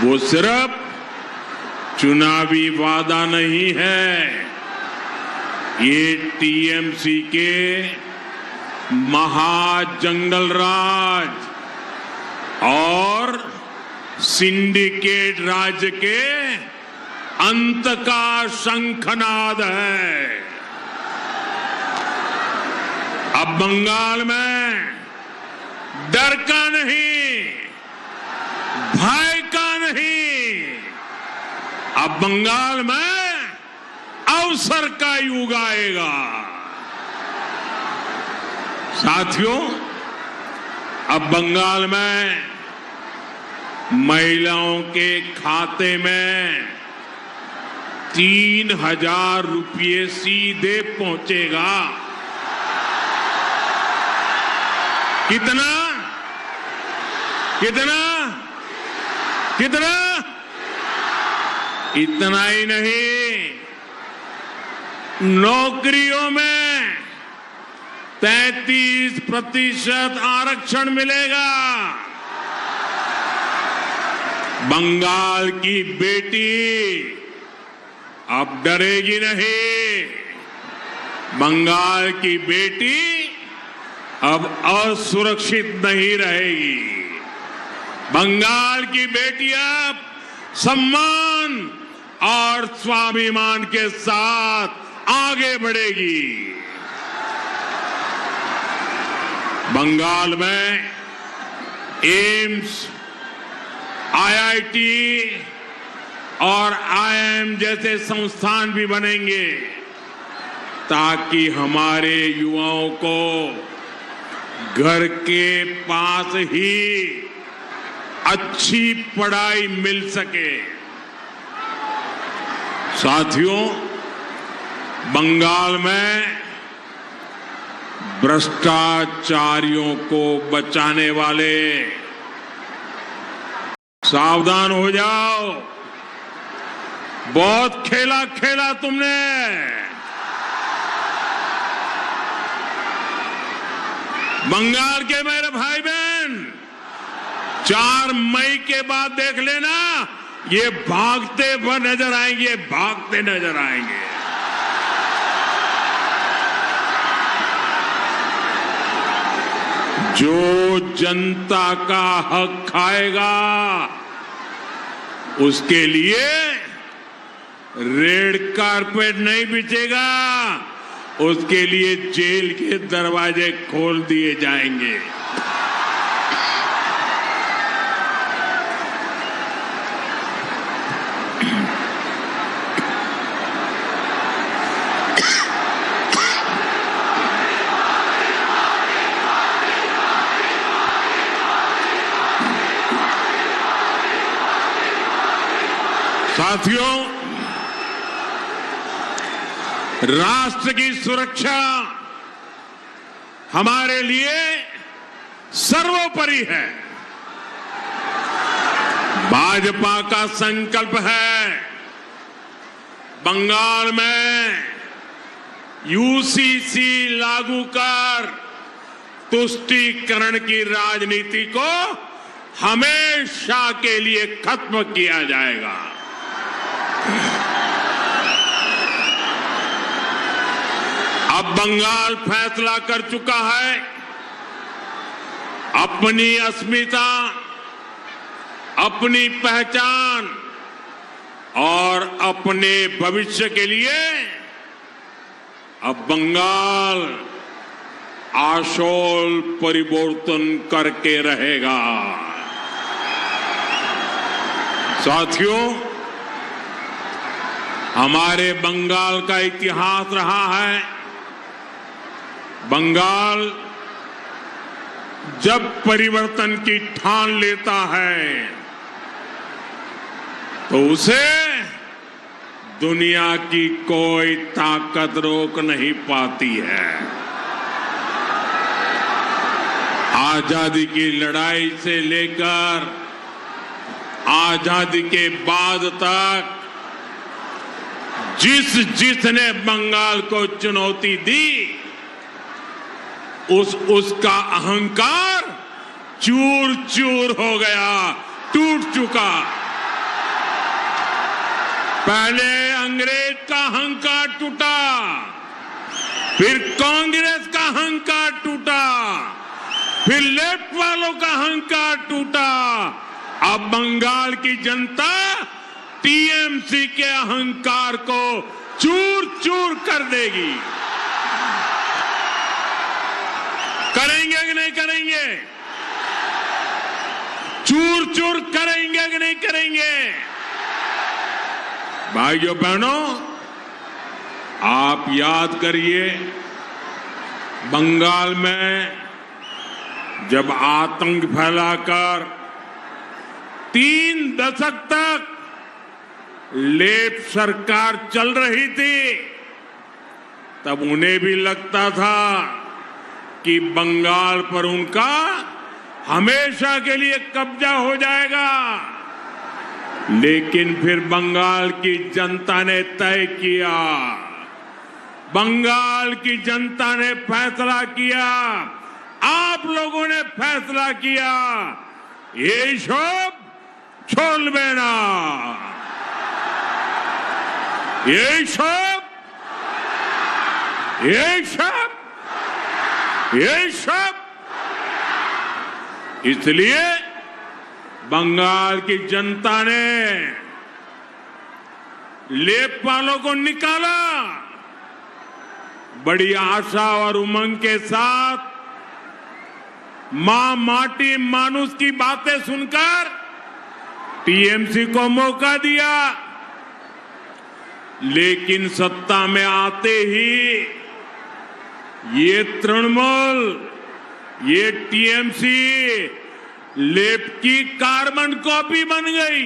वो सिर्फ चुनावी वादा नहीं है, ये टीएमसी के महाजंगल राज और सिंडिकेट राज के अंत का शंखनाद है। अब बंगाल में डर का नहीं, भय का नहीं, अब बंगाल में अवसर का युग आएगा। साथियों, अब बंगाल में महिलाओं के खाते में 3,000 रुपये सीधे पहुंचेगा। कितना कितना कितना? इतना ही नहीं, नौकरियों में 33% आरक्षण मिलेगा। बंगाल की बेटी अब डरेगी नहीं, बंगाल की बेटी अब असुरक्षित नहीं रहेगी। बंगाल की बेटी अब सम्मान और स्वाभिमान के साथ आगे बढ़ेगी। बंगाल में एम्स, आईआईटी और आईआईएम जैसे संस्थान भी बनेंगे ताकि हमारे युवाओं को घर के पास ही अच्छी पढ़ाई मिल सके। साथियों, बंगाल में भ्रष्टाचारियों को बचाने वाले सावधान हो जाओ, बहुत खेला खेला तुमने। बंगाल के मेरे भाई बहन, 4 मई के बाद देख लेना, ये भागते हुए नजर आएंगे, भागते नजर आएंगे। जो जनता का हक खाएगा उसके लिए रेड कारपेट नहीं बिछेगा, उसके लिए जेल के दरवाजे खोल दिए जाएंगे। साथियों, राष्ट्र की सुरक्षा हमारे लिए सर्वोपरि है। भाजपा का संकल्प है बंगाल में यूसीसी लागू कर तुष्टीकरण की राजनीति को हमेशा के लिए खत्म किया जाएगा। अब बंगाल फैसला कर चुका है, अपनी अस्मिता, अपनी पहचान और अपने भविष्य के लिए अब बंगाल आशोल परिवर्तन करके रहेगा। साथियों, हमारे बंगाल का इतिहास रहा है, बंगाल जब परिवर्तन की ठान लेता है तो उसे दुनिया की कोई ताकत रोक नहीं पाती है। आजादी की लड़ाई से लेकर आजादी के बाद तक जिसने बंगाल को चुनौती दी, उसका अहंकार चूर चूर हो गया, टूट चुका। पहले अंग्रेज का अहंकार टूटा, फिर कांग्रेस का अहंकार टूटा, फिर लेफ्ट वालों का अहंकार टूटा। अब बंगाल की जनता टीएमसी के अहंकार को चूर चूर कर देगी। करेंगे कि नहीं करेंगे? चूर चूर करेंगे कि नहीं करेंगे? भाइयों बहनों, आप याद करिए, बंगाल में जब आतंक फैलाकर 3 दशक तक लेफ्ट सरकार चल रही थी, तब उन्हें भी लगता था कि बंगाल पर उनका हमेशा के लिए कब्जा हो जाएगा। लेकिन फिर बंगाल की जनता ने तय किया, बंगाल की जनता ने फैसला किया, आप लोगों ने फैसला किया, ये सब छोड़बे ना, ये सब इसलिए बंगाल की जनता ने लेफ्ट वालों को निकाला। बड़ी आशा और उमंग के साथ मां माटी मानुष की बातें सुनकर टीएमसी को मौका दिया। लेकिन सत्ता में आते ही ये तृणमूल, ये टीएमसी लेफ्ट की कार्बन कॉपी बन गई।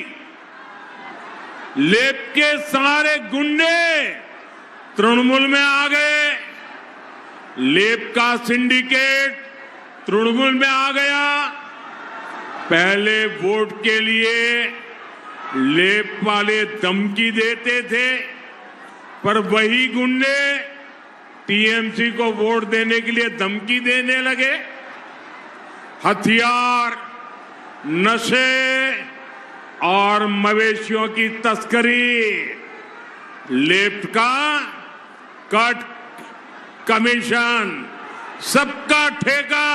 लेफ्ट के सारे गुंडे तृणमूल में आ गए, लेफ्ट का सिंडिकेट तृणमूल में आ गया। पहले वोट के लिए लेफ्ट वाले धमकी देते थे, पर वही गुंडे टीएमसी को वोट देने के लिए धमकी देने लगे। हथियार, नशे और मवेशियों की तस्करी, लेफ्ट का कट कमीशन, सबका ठेका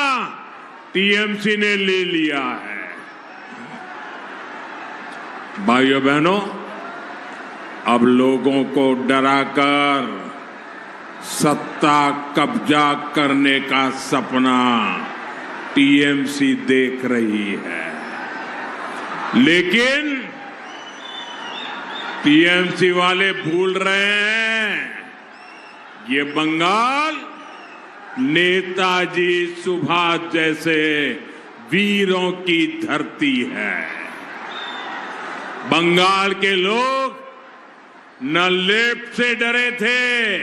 टीएमसी ने ले लिया है। भाइयों बहनों, अब लोगों को डराकर सत्ता कब्जा करने का सपना टीएमसी देख रही है। लेकिन टीएमसी वाले भूल रहे हैं, ये बंगाल नेताजी सुभाष जैसे वीरों की धरती है। बंगाल के लोग न लेफ्ट से डरे थे,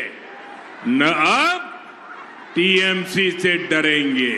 न अब टीएमसी से डरेंगे।